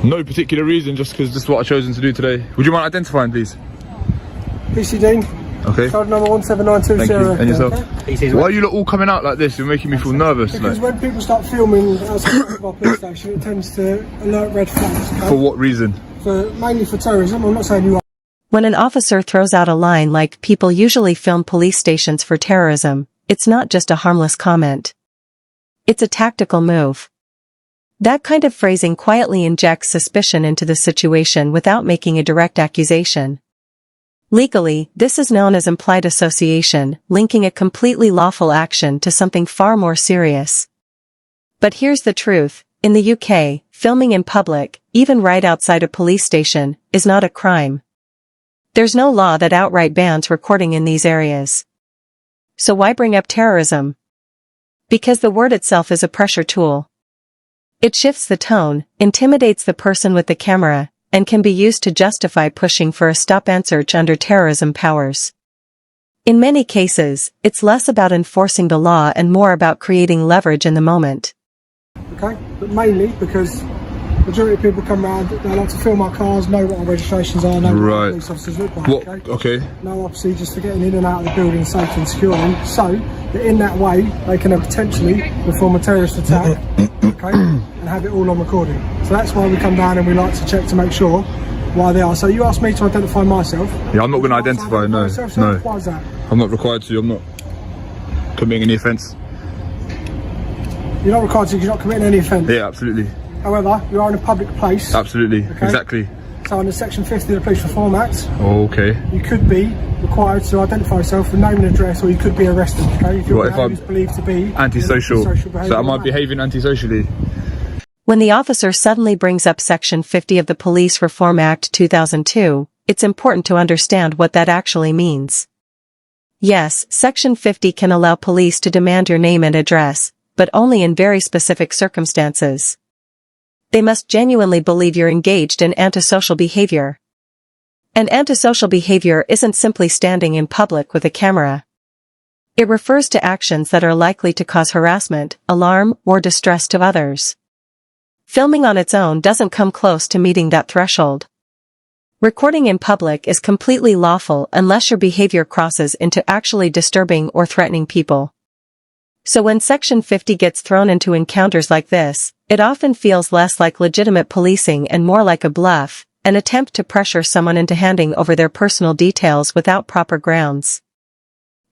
No particular reason, just because this is what I've chosen to do today. Would you mind identifying, please? PC Dean. Okay. Card number 17920. Thank you. And yourself? Okay. Why are you lot all coming out like this? You're making me feel nervous. Because when people start filming outside of our police station, it tends to alert red flags. Okay? For what reason? Mainly for terrorism. I'm not saying you are. When an officer throws out a line like "people usually film police stations for terrorism," it's not just a harmless comment. It's a tactical move. That kind of phrasing quietly injects suspicion into the situation without making a direct accusation. Legally, this is known as implied association, linking a completely lawful action to something far more serious. But here's the truth: in the UK, filming in public, even right outside a police station, is not a crime. There's no law that outright bans recording in these areas. So why bring up terrorism? Because the word itself is a pressure tool. It shifts the tone, intimidates the person with the camera, and can be used to justify pushing for a stop-and search under terrorism powers. In many cases, it's less about enforcing the law and more about creating leverage in the moment. Okay, but mainly because the majority of people come around, they like to film our cars, know what our registrations are, know what our police officers look like. What? Okay? Okay. No, obviously, just for getting in and out of the building safe and securely, so that in that way they can potentially perform a terrorist attack, okay, and have it all on recording. So that's why we come down and we like to check to make sure why they are. So you asked me to identify myself. Yeah, I'm not going to identify. No, no. Why is that? I'm not required to. I'm not committing any offence. You're not required to. You're not committing any offence. Yeah, absolutely. However, you are in a public place. Absolutely. Okay? Exactly. So under Section 50 of the Police Reform Act, okay, you could be required to identify yourself with name and address, or you could be arrested. Okay, if your behaviour is believed to be antisocial. So am I behaving antisocially? When the officer suddenly brings up Section 50 of the Police Reform Act 2002, it's important to understand what that actually means. Yes, Section 50 can allow police to demand your name and address, but only in very specific circumstances. They must genuinely believe you're engaged in antisocial behavior. And antisocial behavior isn't simply standing in public with a camera. It refers to actions that are likely to cause harassment, alarm, or distress to others. Filming on its own doesn't come close to meeting that threshold. Recording in public is completely lawful unless your behavior crosses into actually disturbing or threatening people. So when Section 50 gets thrown into encounters like this, it often feels less like legitimate policing and more like a bluff, an attempt to pressure someone into handing over their personal details without proper grounds.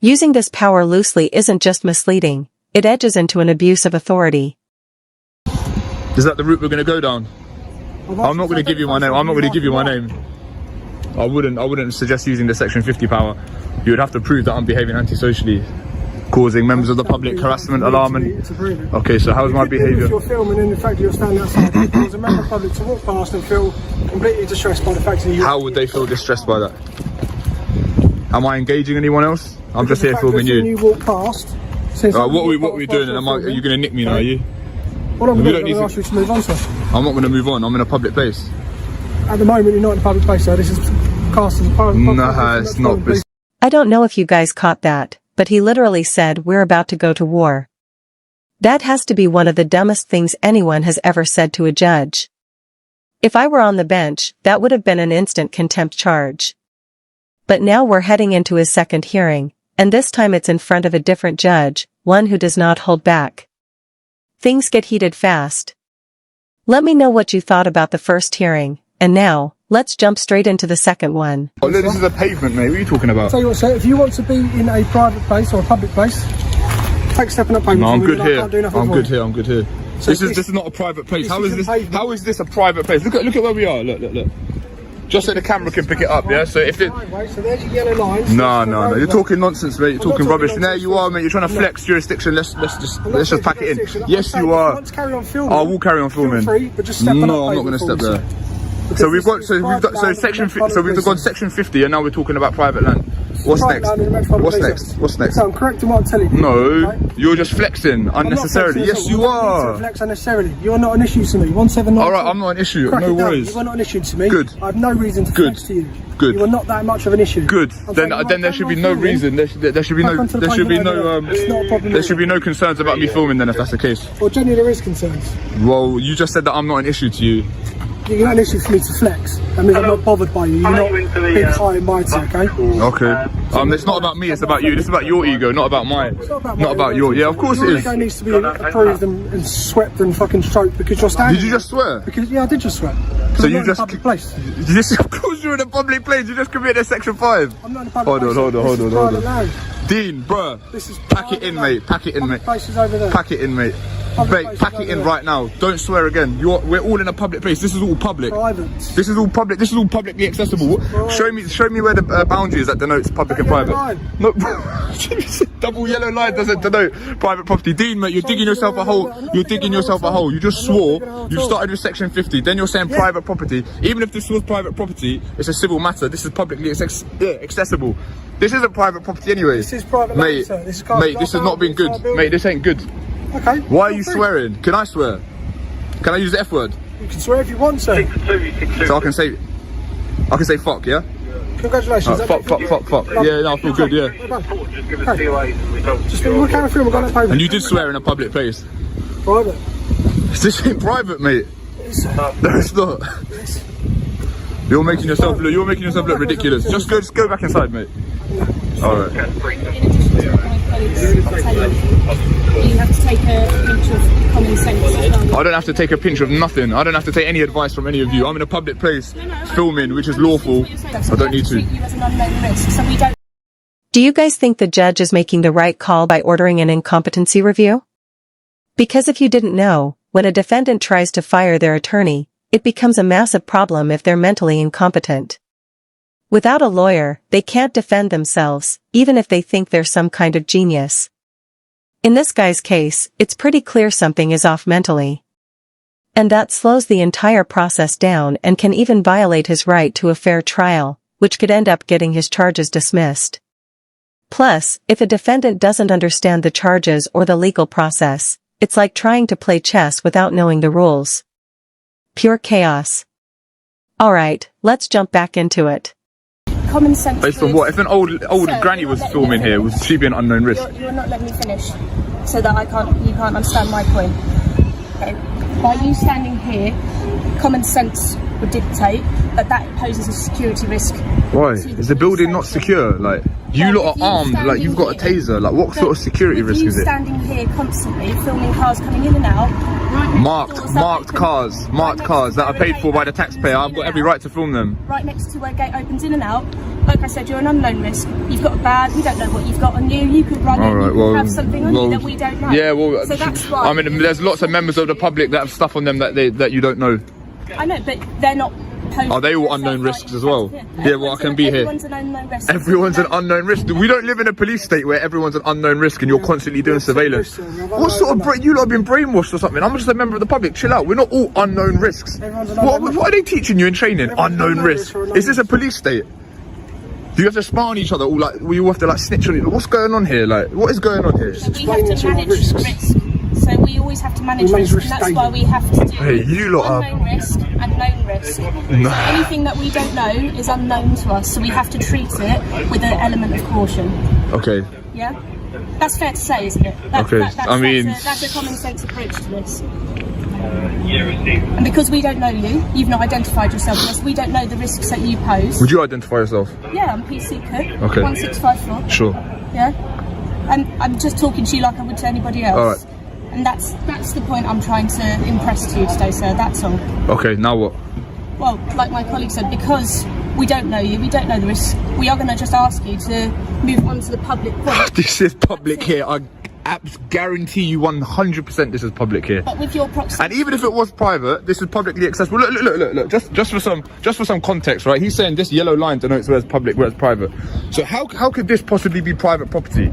Using this power loosely isn't just misleading, it edges into an abuse of authority. Is that the route we're going to go down? I'm not going to give you my name. I'm not going to give you my name. I wouldn't suggest using the Section 50 power. You would have to prove that I'm behaving antisocially, causing members of the public harassment, alarm, and... Okay, so how's my behaviour? If you're filming and the fact that you're standing outside, there's a member of the public to walk past and feel completely distressed by the fact that you... How would they feel distressed by that? Am I engaging anyone else? I'm just here filming you. You walk past... What are we doing? And are you going to nick me now, are you? What I'm going to ask you to move on, sir. I'm not going to move on, I'm in a public place. At the moment, you're not in a public place, sir. This is cast as a private... Nah, it's not. I don't know if you guys caught that, but he literally said we're about to go to war. That has to be one of the dumbest things anyone has ever said to a judge. If I were on the bench, that would have been an instant contempt charge. But now we're heading into his second hearing, and this time it's in front of a different judge, one who does not hold back. Things get heated fast. Let me know what you thought about the first hearing, and now, let's jump straight into the second one. Oh, look, this is a pavement, mate. What are you talking about? I'll tell you what, sir, if you want to be in a private place or a public place, take a step on that pavement. No, I'm good here. I'm good here. So this is not a private place. How is this a private place? Look at where we are. Look. Just so the camera can pick it up, yeah? So if it... So there's your yellow lines. No. You're talking nonsense, mate. You're talking rubbish. There you are, mate. You're trying to flex jurisdiction. Let's just pack it in. Yes, you are. I will carry on filming. No, I'm not going to step there. So we've got section 50. So we've gone Section 50, and now we're talking about private land. What's next? What's next? So I'm correct in what I'm telling you. No, right? You're just flexing unnecessarily. Yes, you are. Flex unnecessarily. You're not an issue to me. 179. All right, I'm not an issue. No worries. You are not an issue to me. Good. I have no reason to flex to you. Good. You are not that much of an issue. Good. Then there should be no reason. There should be no concerns about me filming. Then if that's the case. Well, generally there is concerns. Well, you just said that I'm not an issue to you. you're not an issue for me to flex. That means I'm not bothered by you. You're not big, high and mighty, okay? Okay. It's not about me, it's about you. This is about your ego, not about mine. It's not about, not about your... Yeah, of course it is. Your ego needs to be approved and swept and fucking stroked because you're standing. Did you just swear? Because, yeah, I did just swear. So you just... public place. This, of course you're in a public place. You just committed section 5. I'm not in a public place. Hold on. Land. Dean, bruh. This is pack it in, mate. Pack it in, mate. Place is over there. Pack it in, mate. Mate, pack it in right now. Don't swear again. We're all in a public place. This is all public. Private. This is all public. This is all publicly accessible. Show me where the boundary is that denotes public and private. No, double yellow line doesn't denote private property. Dean, mate, you're digging yourself a hole. You're digging yourself a hole. You just swore. You started with section 50. Then you're saying private property. Even if this was private property, it's a civil matter. This is publicly accessible. This isn't private property anyway. This is private mate. Land, this mate, this has not been good. Mate, this ain't good. Okay. Why are you swearing? Can I swear? Can I use the F word? You can swear if you want to. So I can say fuck, yeah? Congratulations. Fuck. Yeah, no, I feel good, yeah. Just we'll carry through, we're going to pay. And you did swear in a public place. Private. This ain't private, mate. No, it's not. You're making yourself look ridiculous. Just go back inside, mate. Alright. You have to take a pinch of common sense as well. I don't have to take a pinch of nothing. I don't have to take any advice from any of you. I'm in a public place filming, which is lawful. I don't need to. Do you guys think the judge is making the right call by ordering an incompetency review? Because if you didn't know, when a defendant tries to fire their attorney, it becomes a massive problem if they're mentally incompetent. Without a lawyer, they can't defend themselves, even if they think they're some kind of genius. In this guy's case, it's pretty clear something is off mentally. And that slows the entire process down and can even violate his right to a fair trial, which could end up getting his charges dismissed. Plus, if a defendant doesn't understand the charges or the legal process, it's like trying to play chess without knowing the rules. Pure chaos. Alright, let's jump back into it. Common sense. Based on what? If an old granny was filming here, would she be an unknown risk? You're not letting me finish, so that you can't understand my point. Okay. By you standing here, common sense would dictate that poses a security risk. Why? Is the building not secure? Like, you lot are armed, like you've got a taser. Like, what sort of security risk is it? Standing here constantly, filming cars coming in and out. Marked cars that are paid for by the taxpayer. I've got every right to film them. Right next to where gate opens in and out. Like I said, you're an unknown risk. You've got a bag, we don't know what you've got on you. You could run in, you could have something on you that we don't know. Yeah, well, so that's why. I mean, there's lots of members of the public that have stuff on them that you don't know. I know, but they're not. Are they all unknown risks as well? Yeah, well, I can be here. Everyone's an unknown risk. Everyone's an unknown risk. We don't live in a police state where everyone's an unknown risk and you're constantly doing surveillance. What sort of you lot have been brainwashed or something? I'm just a member of the public. Chill out. We're not all unknown risks. What are they teaching you in training? Unknown risk. Is this a police state? Do you have to spy on each other? All like we all have to like snitch on each other? What's going on here? Like, what is going on here? We have to manage risk. So we always have to manage risk, and that's why we have to do unknown risk and known risk. So anything that we don't know is unknown to us, so we have to treat it with an element of caution. Okay. Yeah? That's fair to say, isn't it? That's a common sense approach to this. And because we don't know you, you've not identified yourself with us, we don't know the risks that you pose. Would you identify yourself? Yeah, I'm PC Cook, okay. 1654. Sure. Yeah? And I'm just talking to you like I would to anybody else. Alright. And that's the point I'm trying to impress to you today, sir, that's all. Okay, now what? Well, like my colleague said, because we don't know you, we don't know the risks, we are going to just ask you to move on to the public point. This is public here, I guarantee you 100% this is public here. But with your proximity. And even if it was private, this is publicly accessible. Look, just for some context, right? He's saying this yellow line denotes where it's public, where it's private. So how could this possibly be private property?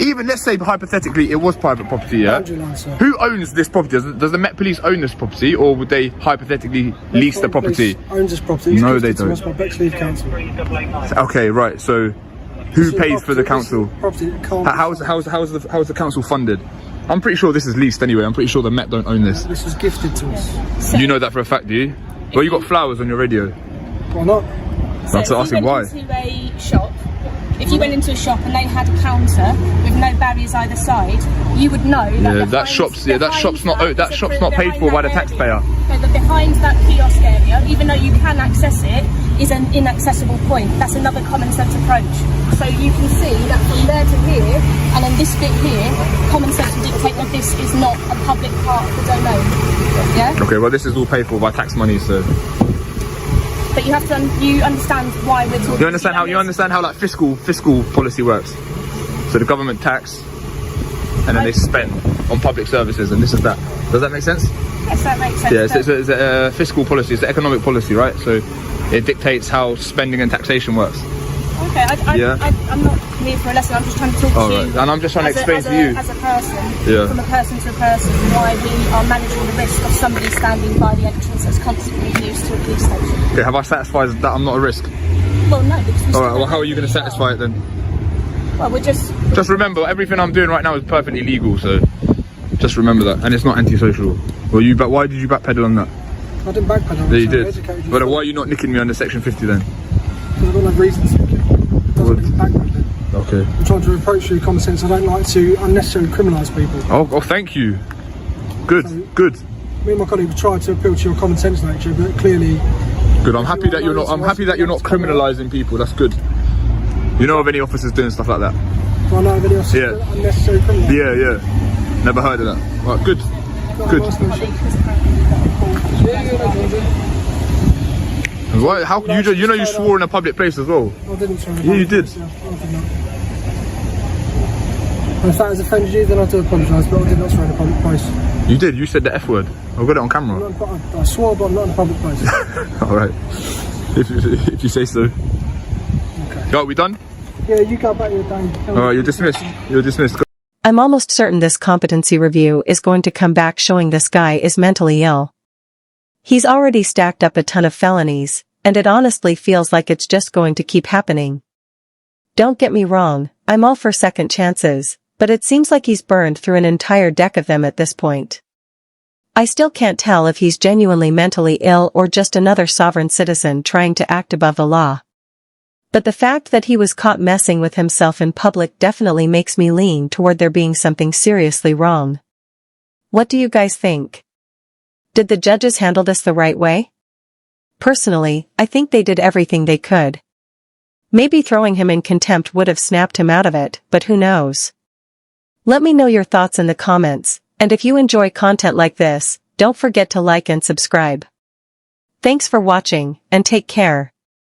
Even, let's say, hypothetically, it was private property, yeah? Who owns this property? Does the Met Police own this property, or would they hypothetically lease the property? Owns this property. No, they don't. By Bexley Council. Okay, right, so who pays for the council? How's the council funded? I'm pretty sure this is leased anyway. I'm pretty sure the Met don't own this. This was gifted to us. You know that for a fact, do you? Well, you got flowers on your radio. Why not? That's asking why. If you went into a shop and they had a counter with no barriers either side, you would know that that shop's not paid for by the taxpayer. No, but behind that kiosk area accessible point. That's another common sense approach. So you can see that from there to here, and then this bit here, common sense will dictate that this is not a public part of the domain. Yeah? Okay, well this is all paid for by tax money, so... But you have to, you understand why we're talking. You understand how like fiscal policy works? So the government tax, and then they spend on public services, and this is that. Does that make sense? Yes, that makes sense. Yeah, it's a fiscal policy, it's the economic policy, right? So it dictates how spending and taxation works. Okay, I'm not here for a lesson, I'm just trying to talk to you. Right. And I'm just trying to explain to you. As a person, from a person to a person, why we are managing the risk of somebody standing by the entrance that's constantly used to a police station. Okay, have I satisfied that I'm not a risk? Well, no, because we Alright, well how are you going to satisfy it then? Well, we're just... Just remember, everything I'm doing right now is perfectly legal, so just remember that. And it's not antisocial. Well, why did you backpedal on that? I didn't backpedal. Yeah, you did. But why are you not nicking me under section 50 then? Because I don't have reasons to. Okay. I'm trying to approach you with common sense. I don't like to unnecessarily criminalise people. Oh, thank you. Good, So, good. Me and my colleague have tried to appeal to your common sense nature, but clearly... Good, I'm happy that you're not criminalising people, that's good. You know of any officers doing stuff like that? Do I know of any officers unnecessary criminal? Yeah. Never heard of that. Right, good. Good. Why, how you know you swore in a public place as well? I didn't swear. Yeah, you did. I did not. If that has offended you, then I do apologise, but I did not swear in a public place. You did, you said the F word. I've got it on camera. I swore, but I'm not in a public place. Alright. If you say so. Okay. Are we done? Yeah, you go back your day. Alright, you're dismissed. You're dismissed. I'm almost certain this competency review is going to come back showing this guy is mentally ill. He's already stacked up a ton of felonies, and it honestly feels like it's just going to keep happening. Don't get me wrong, I'm all for second chances, but it seems like he's burned through an entire deck of them at this point. I still can't tell if he's genuinely mentally ill or just another sovereign citizen trying to act above the law. But the fact that he was caught messing with himself in public definitely makes me lean toward there being something seriously wrong. What do you guys think? Did the judges handle this the right way? Personally, I think they did everything they could. Maybe throwing him in contempt would have snapped him out of it, but who knows? Let me know your thoughts in the comments, and if you enjoy content like this, don't forget to like and subscribe. Thanks for watching, and take care.